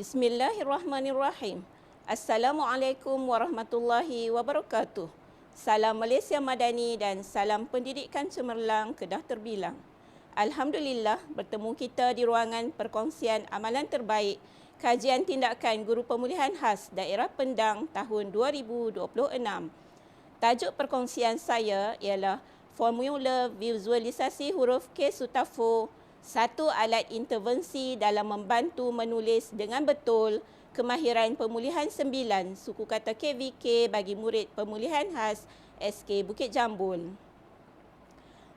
Bismillahirrahmanirrahim. Assalamualaikum warahmatullahi wabarakatuh. Salam Malaysia Madani dan salam pendidikan cemerlang Kedah terbilang. Alhamdulillah, bertemu kita di ruangan perkongsian amalan terbaik kajian tindakan guru pemulihan khas daerah Pendang tahun 2026. Tajuk perkongsian saya ialah Formula Visualisasi Huruf K Sutafo, satu alat intervensi dalam membantu menulis dengan betul kemahiran pemulihan 9 suku kata KVK bagi murid pemulihan khas SK Bukit Jambul.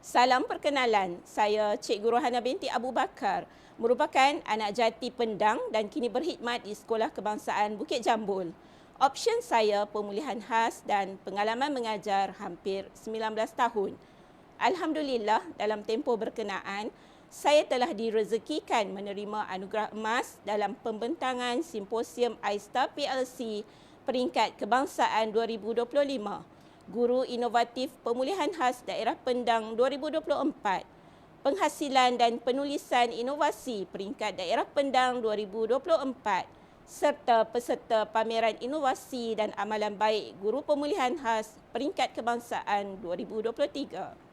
Salam perkenalan, saya Cikgu Rohana binti Abu Bakar, merupakan anak jati Pendang dan kini berkhidmat di Sekolah Kebangsaan Bukit Jambul. Option saya pemulihan khas dan pengalaman mengajar hampir 19 tahun. Alhamdulillah, dalam tempoh berkenaan, saya telah direzekikan menerima anugerah emas dalam pembentangan Simposium iStar PLC peringkat kebangsaan 2025, Guru Inovatif Pemulihan Khas Daerah Pendang 2024, Penghasilan dan Penulisan Inovasi peringkat Daerah Pendang 2024, serta peserta Pameran Inovasi dan Amalan Baik Guru Pemulihan Khas peringkat kebangsaan 2023.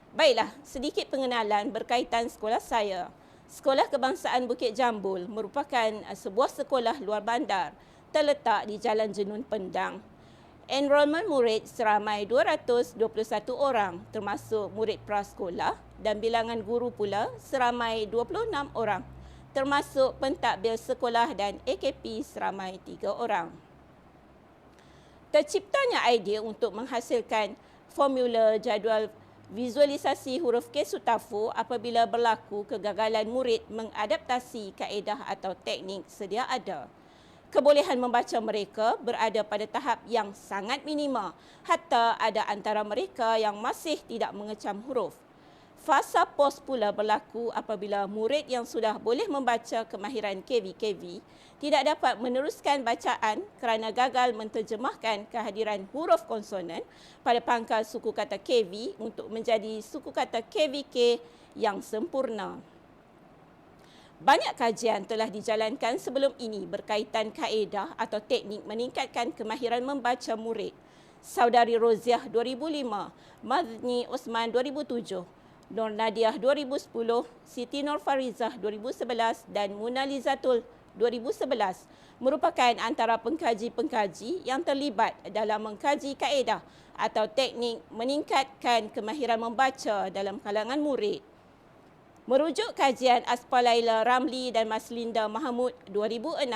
Baiklah, sedikit pengenalan berkaitan sekolah saya. Sekolah Kebangsaan Bukit Jambul merupakan sebuah sekolah luar bandar terletak di Jalan Jenun Pendang. Enrolment murid seramai 221 orang termasuk murid prasekolah dan bilangan guru pula seramai 26 orang termasuk pentadbir sekolah dan AKP seramai 3 orang. Terciptanya idea untuk menghasilkan formula jadual visualisasi huruf K Sutafo apabila berlaku kegagalan murid mengadaptasi kaedah atau teknik sedia ada. Kebolehan membaca mereka berada pada tahap yang sangat minima, hatta ada antara mereka yang masih tidak mengecam huruf. Fasa pos pula berlaku apabila murid yang sudah boleh membaca kemahiran KV tidak dapat meneruskan bacaan kerana gagal menterjemahkan kehadiran huruf konsonan pada pangkal suku kata KV untuk menjadi suku kata KVK yang sempurna. Banyak kajian telah dijalankan sebelum ini berkaitan kaedah atau teknik meningkatkan kemahiran membaca murid. Saudari Roziah 2005, Madni Osman 2007, Nur Nadiah 2010, Siti Nur Farizah 2011 dan Munalizatul 2011 merupakan antara pengkaji-pengkaji yang terlibat dalam mengkaji kaedah atau teknik meningkatkan kemahiran membaca dalam kalangan murid. Merujuk kajian Aspalaila Ramli dan Maslinda Mahamud 2006,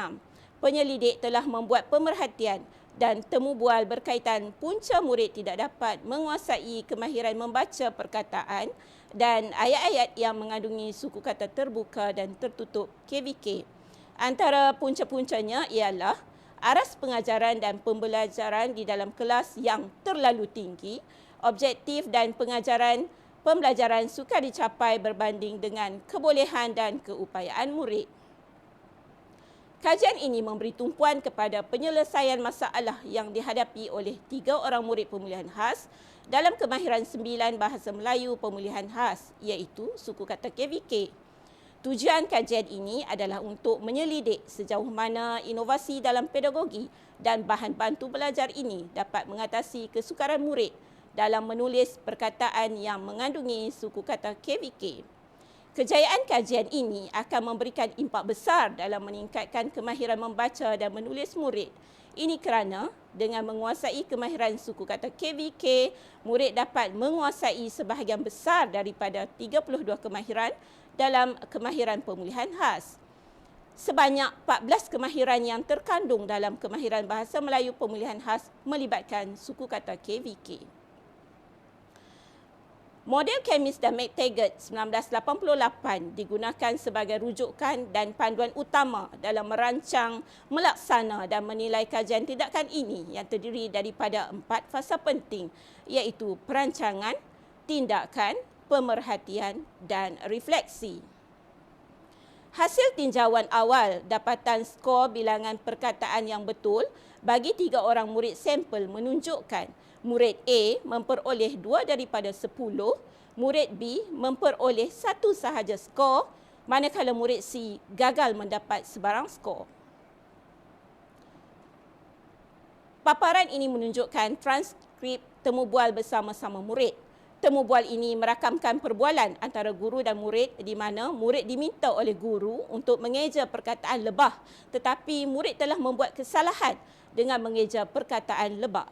penyelidik telah membuat pemerhatian dan temu bual berkaitan punca murid tidak dapat menguasai kemahiran membaca perkataan dan ayat-ayat yang mengandungi suku kata terbuka dan tertutup KVK. Antara punca-puncanya ialah aras pengajaran dan pembelajaran di dalam kelas yang terlalu tinggi, objektif dan pembelajaran sukar dicapai berbanding dengan kebolehan dan keupayaan murid. Kajian ini memberi tumpuan kepada penyelesaian masalah yang dihadapi oleh 3 orang murid pemulihan khas dalam kemahiran 9 bahasa Melayu pemulihan khas, iaitu suku kata KVK. Tujuan kajian ini adalah untuk menyelidik sejauh mana inovasi dalam pedagogi dan bahan bantu belajar ini dapat mengatasi kesukaran murid dalam menulis perkataan yang mengandungi suku kata KVK. Kejayaan kajian ini akan memberikan impak besar dalam meningkatkan kemahiran membaca dan menulis murid. Ini kerana dengan menguasai kemahiran suku kata KVK, murid dapat menguasai sebahagian besar daripada 32 kemahiran dalam kemahiran pemulihan khas. Sebanyak 14 kemahiran yang terkandung dalam kemahiran bahasa Melayu pemulihan khas melibatkan suku kata KVK. Model Chemist dan McTaggart 1988 digunakan sebagai rujukan dan panduan utama dalam merancang, melaksana dan menilai kajian tindakan ini yang terdiri daripada 4 fasa penting, iaitu perancangan, tindakan, pemerhatian dan refleksi. Hasil tinjauan awal dapatan skor bilangan perkataan yang betul bagi 3 orang murid sampel menunjukkan murid A memperoleh 2 daripada 10, murid B memperoleh 1 sahaja skor manakala murid C gagal mendapat sebarang skor. Paparan ini menunjukkan transkrip temu bual bersama-sama murid. Temu bual ini merakamkan perbualan antara guru dan murid di mana murid diminta oleh guru untuk mengeja perkataan lebah, tetapi murid telah membuat kesalahan dengan mengeja perkataan lebak.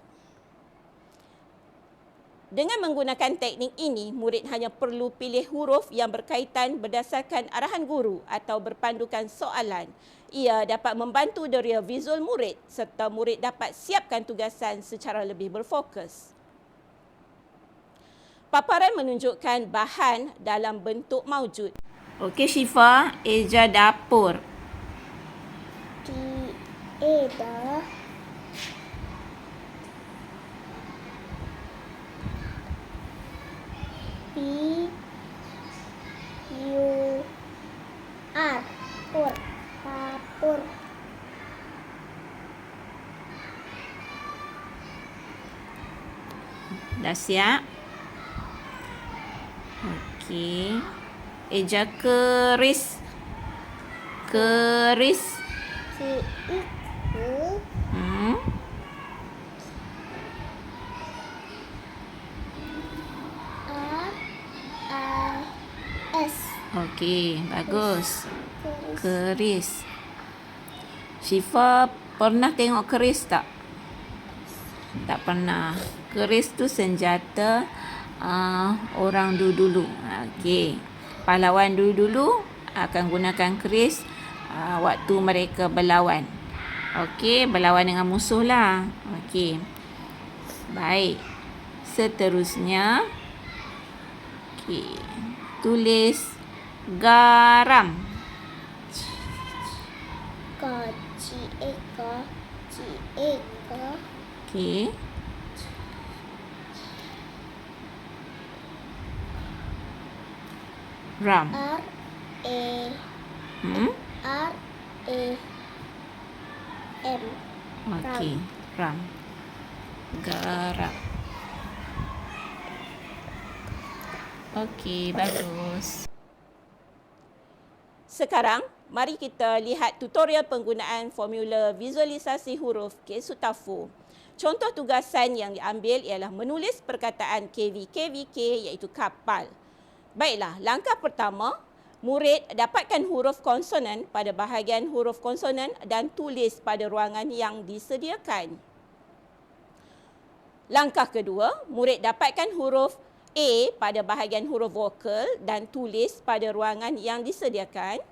Dengan menggunakan teknik ini, murid hanya perlu pilih huruf yang berkaitan berdasarkan arahan guru atau berpandukan soalan. Ia dapat membantu deria visual murid serta murid dapat siapkan tugasan secara lebih berfokus. Paparan menunjukkan bahan dalam bentuk maujud. Okey Syifa, eja dapur. Eda Pur dapur. Dah siap? Okey. Eja keris. Keris. S. Okey, bagus. Keris. Syifa pernah tengok keris tak? Tak pernah. Keris tu senjata orang dulu-dulu. Okey. Pahlawan dulu-dulu akan gunakan keris waktu mereka berlawan. Okey, berlawan dengan musuh lah. Okey. Baik. Seterusnya. Okey. Tulis garam. Okey. Ram. M. Okey. Ram. Garam. Okey, bagus. Sekarang, mari kita lihat tutorial penggunaan formula visualisasi huruf Kesutafu. Contoh tugasan yang diambil ialah menulis perkataan KVKVK iaitu kapal. Baiklah, langkah pertama, murid dapatkan huruf konsonan pada bahagian huruf konsonan dan tulis pada ruangan yang disediakan. Langkah kedua, murid dapatkan huruf A pada bahagian huruf vokal dan tulis pada ruangan yang disediakan.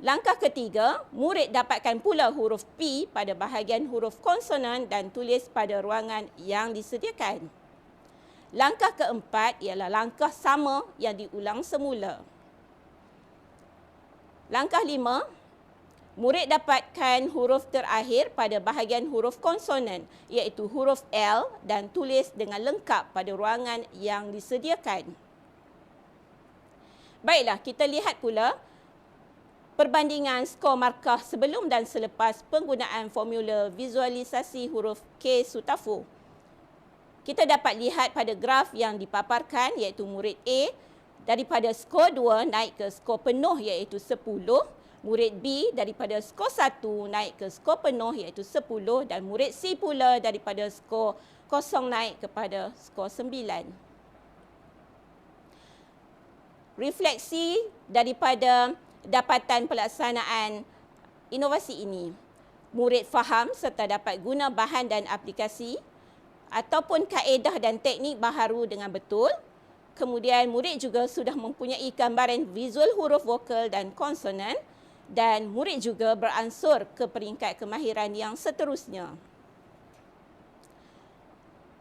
Langkah ketiga, murid dapatkan pula huruf P pada bahagian huruf konsonan dan tulis pada ruangan yang disediakan. Langkah keempat ialah langkah sama yang diulang semula. Langkah 5, murid dapatkan huruf terakhir pada bahagian huruf konsonan iaitu huruf L dan tulis dengan lengkap pada ruangan yang disediakan. Baiklah, kita lihat pula perbandingan skor markah sebelum dan selepas penggunaan formula visualisasi huruf Kesutafu. Kita dapat lihat pada graf yang dipaparkan iaitu murid A daripada skor 2 naik ke skor penuh iaitu 10, murid B daripada skor 1 naik ke skor penuh iaitu 10 dan murid C pula daripada skor 0 naik kepada skor 9. Refleksi daripada dapatan pelaksanaan inovasi ini. Murid faham serta dapat guna bahan dan aplikasi ataupun kaedah dan teknik baharu dengan betul. Kemudian murid juga sudah mempunyai gambaran visual huruf vokal dan konsonan dan murid juga beransur ke peringkat kemahiran yang seterusnya.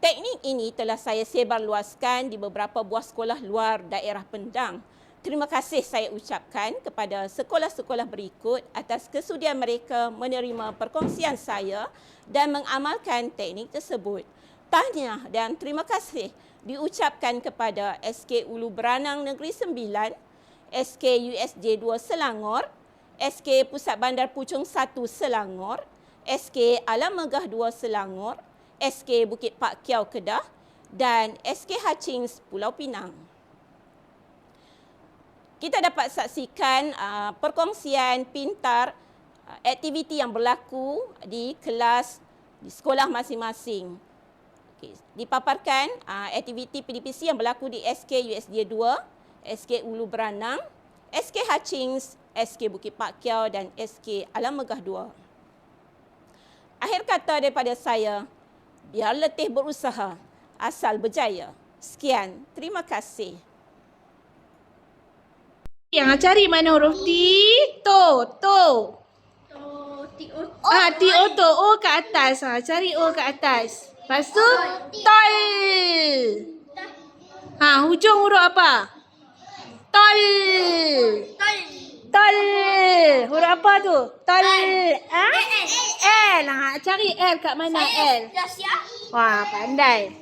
Teknik ini telah saya sebarluaskan di beberapa buah sekolah luar daerah Pendang. Terima kasih saya ucapkan kepada sekolah-sekolah berikut atas kesudian mereka menerima perkongsian saya dan mengamalkan teknik tersebut. Tahniah dan terima kasih diucapkan kepada SK Ulu Beranang Negeri Sembilan, SK USJ 2 Selangor, SK Pusat Bandar Puchong 1 Selangor, SK Alam Megah 2 Selangor, SK Bukit Pak Kiau Kedah dan SK Hachings Pulau Pinang. kita dapat saksikan perkongsian pintar aktiviti yang berlaku di kelas di sekolah masing-masing. Okay. Dipaparkan aktiviti PDPC yang berlaku di SK USDA 2, SK Ulu Beranang, SK Hutchings, SK Bukit Pak Kiau dan SK Alam Megah 2. Akhir kata daripada saya, biar letih berusaha, asal berjaya. Sekian, terima kasih. Yang cari mana huruf T? To. T, O, to. O ke atas. Cari O ke atas. Lepas tu, tol. Hujung huruf apa? Tol. Huruf apa tu? Tol. L. Cari L kat mana L? Wah, pandai.